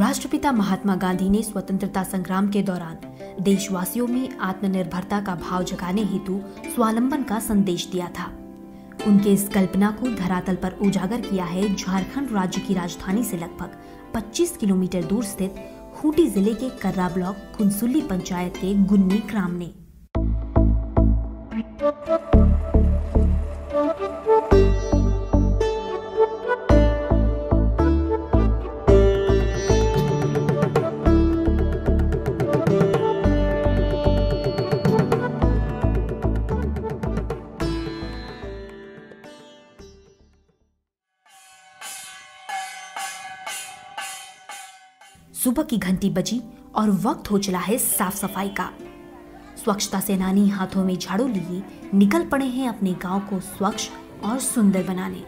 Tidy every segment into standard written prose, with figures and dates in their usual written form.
राष्ट्रपिता महात्मा गांधी ने स्वतंत्रता संग्राम के दौरान देशवासियों में आत्मनिर्भरता का भाव जगाने हेतु स्वावलंबन का संदेश दिया था। उनके इस कल्पना को धरातल पर उजागर किया है झारखंड राज्य की राजधानी से लगभग 25 किलोमीटर दूर स्थित खूंटी जिले के कर्रा ब्लॉक खुनसुली पंचायत के गुन्नी ग्राम ने। सुबह की घंटी बजी और वक्त हो चला है साफ सफाई का। स्वच्छता सेनानी हाथों में झाड़ू लिए निकल पड़े हैं अपने गांव को स्वच्छ और सुंदर बनाने।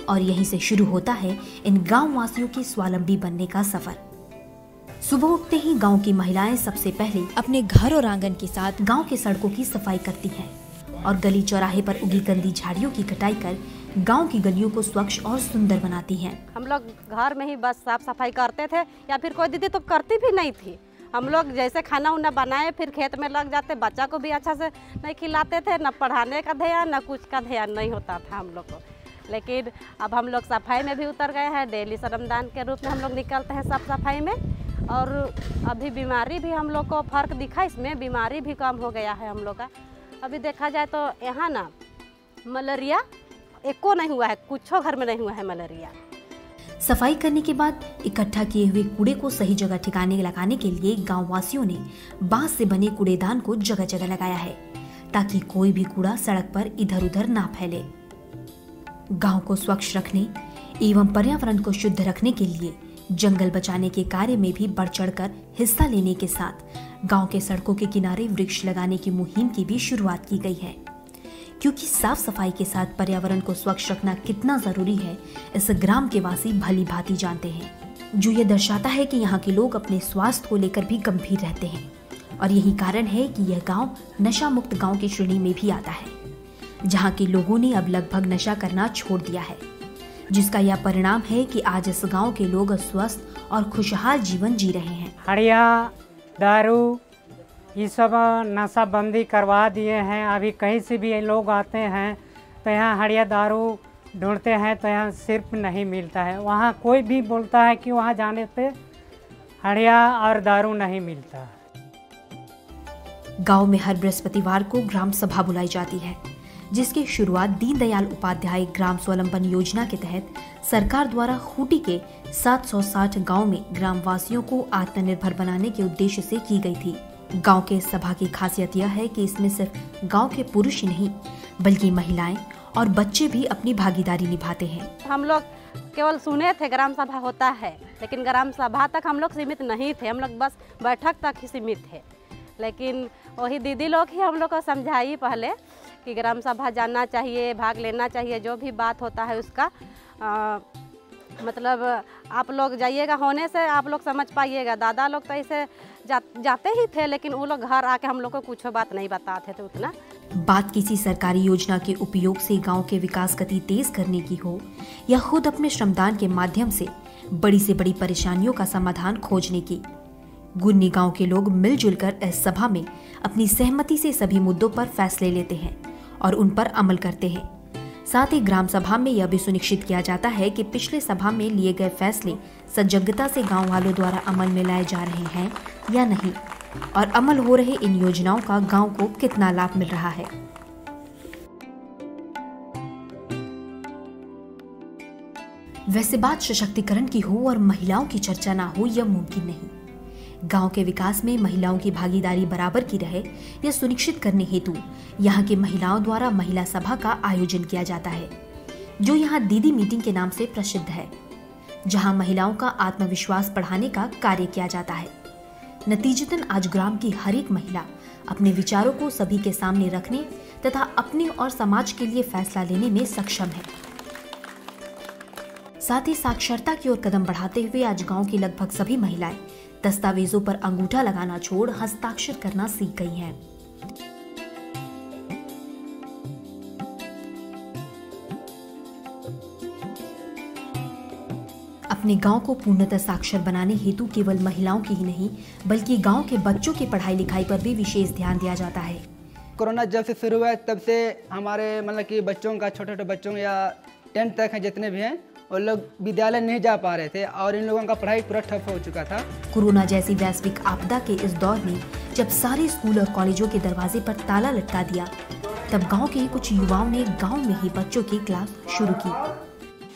और यहीं से शुरू होता है इन गांव वासियों के स्वावलंबी बनने का सफर। सुबह उठते ही गांव की महिलाएं सबसे पहले अपने घर और आंगन के साथ गांव के सड़कों की सफाई करती हैं और गली चौराहे पर उगी गंदी झाड़ियों की कटाई कर गांव की गलियों को स्वच्छ और सुंदर बनाती हैं। हम लोग घर में ही बस साफ सफाई करते थे या फिर कोई दीदी तो करती भी नहीं थी। हम लोग जैसे खाना उना बनाए फिर खेत में लग जाते, बच्चा को भी अच्छा से नहीं खिलाते थे, न पढ़ाने का ध्यान न कुछ का ध्यान नहीं होता था हम लोग को। लेकिन अब हम लोग सफाई में भी उतर गए हैं। डेली श्रमदान के रूप में हम लोग निकलते हैं साफ सफाई में। और अभी बीमारी भी हम लोग को फर्क दिखा, इसमें बीमारी भी कम हो गया है हम लोग का। अभी देखा जाए तो यहाँ ना मलेरिया एको नहीं हुआ है, कुछ घर में नहीं हुआ है मलेरिया। सफाई करने के बाद इकट्ठा किए हुए कूड़े को सही जगह ठिकाने लगाने के लिए गांव वासियों ने बांस से बने कूड़ेदान को जगह जगह लगाया है ताकि कोई भी कूड़ा सड़क पर इधर उधर ना फैले। गांव को स्वच्छ रखने एवं पर्यावरण को शुद्ध रखने के लिए जंगल बचाने के कार्य में भी बढ़ चढ़कर हिस्सा लेने के साथ गांव के सड़कों के किनारे वृक्ष लगाने की मुहिम की भी शुरुआत की गई है। क्योंकि साफ सफाई के साथ पर्यावरण को स्वच्छ रखना कितना जरूरी है, इस ग्राम के वासी भली भांति जानते हैं, जो ये दर्शाता है कि यहाँ के लोग अपने स्वास्थ्य को लेकर भी गंभीर रहते हैं। और यही कारण है कि यह गांव नशा मुक्त गांव की श्रेणी में भी आता है, जहाँ के लोगों ने अब लगभग नशा करना छोड़ दिया है, जिसका यह परिणाम है कि आज इस गाँव के लोग स्वस्थ और खुशहाल जीवन जी रहे हैं। हड़िया, दारू, ये सब नशाबंदी करवा दिए हैं। अभी कहीं से भी लोग आते हैं तो यहाँ हड़िया दारू ढूंढते हैं तो यहाँ सिर्फ नहीं मिलता है। वहाँ कोई भी बोलता है कि वहाँ जाने पे हड़िया और दारू नहीं मिलता। गांव में हर बृहस्पतिवार को ग्राम सभा बुलाई जाती है, जिसकी शुरुआत दीनदयाल उपाध्याय ग्राम स्वावलंबन योजना के तहत सरकार द्वारा खूंटी के 760 गाँव में ग्राम वासियों को आत्मनिर्भर बनाने के उद्देश्य से की गई थी। गांव के इस सभा की खासियत यह है कि इसमें सिर्फ गांव के पुरुष ही नहीं बल्कि महिलाएं और बच्चे भी अपनी भागीदारी निभाते हैं। हम लोग केवल सुने थे ग्राम सभा होता है, लेकिन ग्राम सभा तक हम लोग सीमित नहीं थे। हम लोग बस बैठक तक ही सीमित थे। लेकिन वही दीदी लोग ही हम लोग को समझाई पहले कि ग्राम सभा जाना चाहिए, भाग लेना चाहिए, जो भी बात होता है उसका मतलब आप लोग जाइएगा, होने से आप लोग समझ पाइएगा। दादा लोग तो ऐसे जाते ही थे, लेकिन वो लोग घर आके हम लोग को कुछ बात नहीं बताते थे उतना। बात किसी सरकारी योजना के उपयोग से गांव के विकास गति तेज करने की हो या खुद अपने श्रमदान के माध्यम से बड़ी से बड़ी परेशानियों का समाधान खोजने की, गुन्नी गांव के लोग मिलजुल कर इस सभा में अपनी सहमति से सभी मुद्दों पर फैसले लेते हैं और उन पर अमल करते हैं। साथ ही ग्राम सभा में यह भी सुनिश्चित किया जाता है कि पिछले सभा में लिए गए फैसले सजगता से गांव वालों द्वारा अमल में लाए जा रहे हैं या नहीं, और अमल हो रहे इन योजनाओं का गांव को कितना लाभ मिल रहा है। वैसे बात सशक्तिकरण की हो और महिलाओं की चर्चा ना हो यह मुमकिन नहीं। गांव के विकास में महिलाओं की भागीदारी बराबर की रहे, यह सुनिश्चित करने हेतु यहाँ की महिलाओं द्वारा महिला सभा का आयोजन किया जाता है, जो यहाँ दीदी मीटिंग के नाम से प्रसिद्ध है, जहाँ महिलाओं का आत्मविश्वास बढ़ाने का कार्य किया जाता है। नतीजतन आज ग्राम की हर एक महिला अपने विचारों को सभी के सामने रखने तथा अपने और समाज के लिए फैसला लेने में सक्षम है। साथ ही साक्षरता की ओर कदम बढ़ाते हुए आज गांव की लगभग सभी महिलाएं दस्तावेजों पर अंगूठा लगाना छोड़ हस्ताक्षर करना सीख गई हैं। अपने गांव को पूर्णतः साक्षर बनाने हेतु केवल महिलाओं की ही नहीं बल्कि गांव के बच्चों की पढ़ाई लिखाई पर भी विशेष ध्यान दिया जाता है। कोरोना जब से शुरू हुआ है तब से हमारे मतलब कि बच्चों का, छोटे छोटे बच्चों या 10th तक हैं जितने भी हैं, वो लोग विद्यालय नहीं जा पा रहे थे और इन लोगों का पढ़ाई पूरा ठप हो चुका था। कोरोना जैसी वैश्विक आपदा के इस दौर में जब सारे स्कूल और कॉलेजों के दरवाजे पर ताला लटका दिया, तब गांव के कुछ युवाओं ने गांव में ही बच्चों की क्लास शुरू की।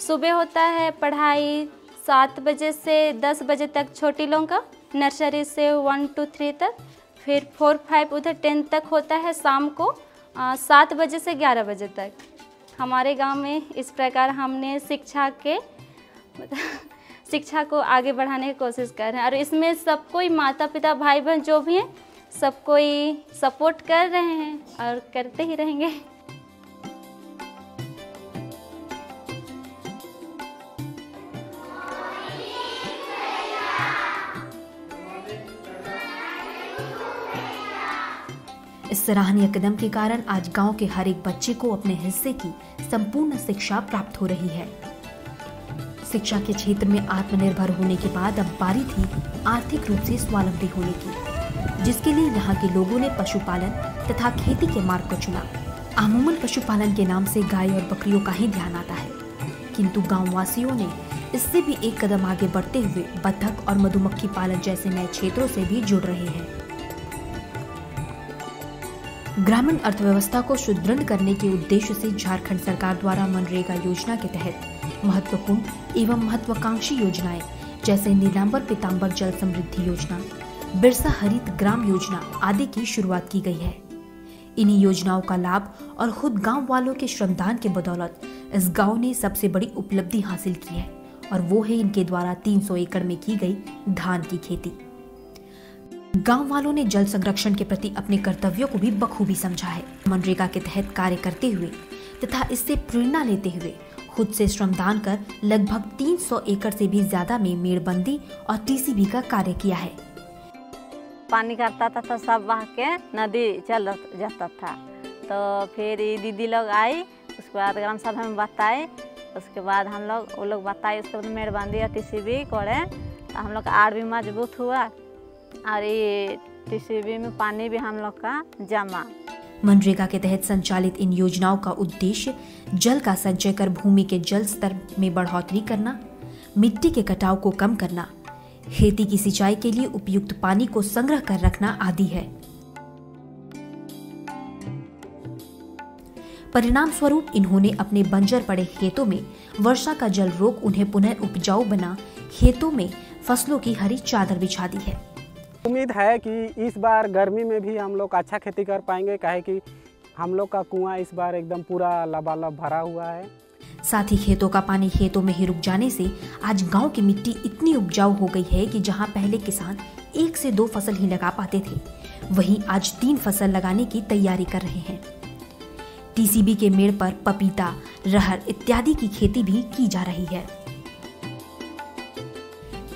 सुबह होता है पढ़ाई 7 बजे से 10 बजे तक छोटी लोगों का, नर्सरी से 1 to 3 तक, फिर 4, 5 उधर 10 तक होता है शाम को 7 बजे से 11 बजे तक। हमारे गांव में इस प्रकार हमने शिक्षा को आगे बढ़ाने की कोशिश कर रहे हैं और इसमें सब कोई माता पिता भाई बहन जो भी हैं सब कोई सपोर्ट कर रहे हैं और करते ही रहेंगे। इस सराहनीय कदम के कारण आज गांव के हर एक बच्चे को अपने हिस्से की संपूर्ण शिक्षा प्राप्त हो रही है। शिक्षा के क्षेत्र में आत्मनिर्भर होने के बाद अब बारी थी आर्थिक रूप से स्वावलंबी होने की, जिसके लिए यहाँ के लोगों ने पशुपालन तथा खेती के मार्ग को चुना। अमूमन पशुपालन के नाम से गाय और बकरियों का ही ध्यान आता है, किंतु गाँव वासियों ने इससे भी एक कदम आगे बढ़ते हुए बत्तख और मधुमक्खी पालन जैसे नए क्षेत्रों से भी जुड़ रहे हैं। ग्रामीण अर्थव्यवस्था को सुदृढ़ करने के उद्देश्य से झारखंड सरकार द्वारा मनरेगा योजना के तहत महत्वपूर्ण एवं महत्वाकांक्षी योजनाएं जैसे नीलांबर पीतांबर जल समृद्धि योजना, बिरसा हरित ग्राम योजना आदि की शुरुआत की गई है। इन्हीं योजनाओं का लाभ और खुद गांव वालों के श्रमदान के बदौलत इस गांव ने सबसे बड़ी उपलब्धि हासिल की है और वो है इनके द्वारा 300 एकड़ में की गई धान की खेती। गांव वालों ने जल संरक्षण के प्रति अपने कर्तव्यों को भी बखूबी समझा है। मनरेगा के तहत कार्य करते हुए तथा इससे प्रेरणा लेते हुए खुद से श्रमदान कर लगभग 300 एकड़ से भी ज्यादा में मेड़बंदी और टीसीबी का कार्य किया है। पानी करता था तो सब बहा के नदी चल जाता था, तो फिर दीदी लोग आई, उसके बाद ग्राम सभा में बताए, उसके बाद हम लोग वो लोग बताए, उसके बाद मेड़बंदी और टीसीबी कोड़े, हम लोग का आड़ भी मजबूत हुआ और ये टीसीबी में पानी भी हम लोग का जमा। मनरेगा के तहत संचालित इन योजनाओं का उद्देश्य जल का संचय कर भूमि के जल स्तर में बढ़ोतरी करना, मिट्टी के कटाव को कम करना, खेती की सिंचाई के लिए उपयुक्त पानी को संग्रह कर रखना आदि है। परिणाम स्वरूप इन्होंने अपने बंजर पड़े खेतों में वर्षा का जल रोक उन्हें पुनः उपजाऊ बना खेतों में फसलों की हरी चादर बिछा दी है। उम्मीद है कि इस बार गर्मी में भी हम लोग अच्छा खेती कर पाएंगे, काहे कि हम लोग का कुआं इस बार एकदम पूरा लबालब भरा हुआ है। साथ ही खेतों का पानी खेतों में ही रुक जाने से आज गांव की मिट्टी इतनी उपजाऊ हो गई है कि जहां पहले किसान 1 से 2 फसल ही लगा पाते थे, वहीं आज 3 फसल लगाने की तैयारी कर रहे हैं। टीसीबी के मेड़ पर पपीता, रहर इत्यादि की खेती भी की जा रही है।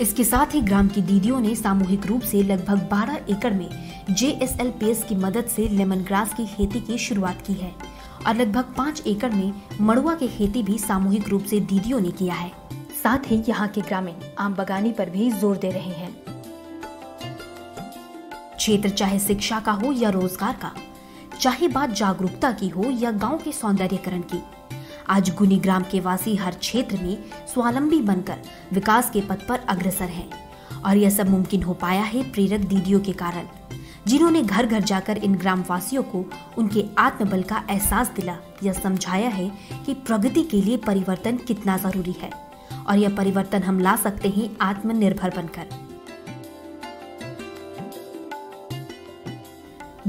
इसके साथ ही ग्राम की दीदियों ने सामूहिक रूप से लगभग 12 एकड़ में JSLPS की मदद से लेमन ग्रास की खेती की शुरुआत की है और लगभग 5 एकड़ में मड़ुआ की खेती भी सामूहिक रूप से दीदियों ने किया है। साथ ही यहाँ के ग्रामीण आम बगानी पर भी जोर दे रहे हैं। क्षेत्र चाहे शिक्षा का हो या रोजगार का, चाहे बात जागरूकता की हो या गांव के सौंदर्यीकरण की, आज गुनी ग्राम के वासी हर क्षेत्र में स्वावलंबी बनकर विकास के पथ पर अग्रसर हैं और यह सब मुमकिन हो पाया है प्रेरक दीदियों के कारण, जिन्होंने घर घर जाकर इन ग्रामवासियों को उनके आत्मबल का एहसास दिला या समझाया है कि प्रगति के लिए परिवर्तन कितना जरूरी है और यह परिवर्तन हम ला सकते हैं आत्मनिर्भर बनकर।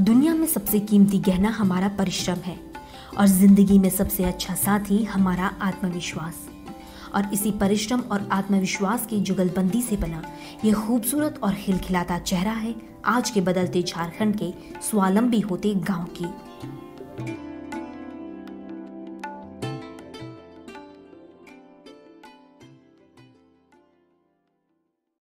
दुनिया में सबसे कीमती गहना हमारा परिश्रम है और जिंदगी में सबसे अच्छा साथी हमारा आत्मविश्वास, और इसी परिश्रम और आत्मविश्वास की जुगलबंदी से बना यह खूबसूरत और खिलखिलाता चेहरा है आज के बदलते झारखंड के स्वावलंबी होते गांव की।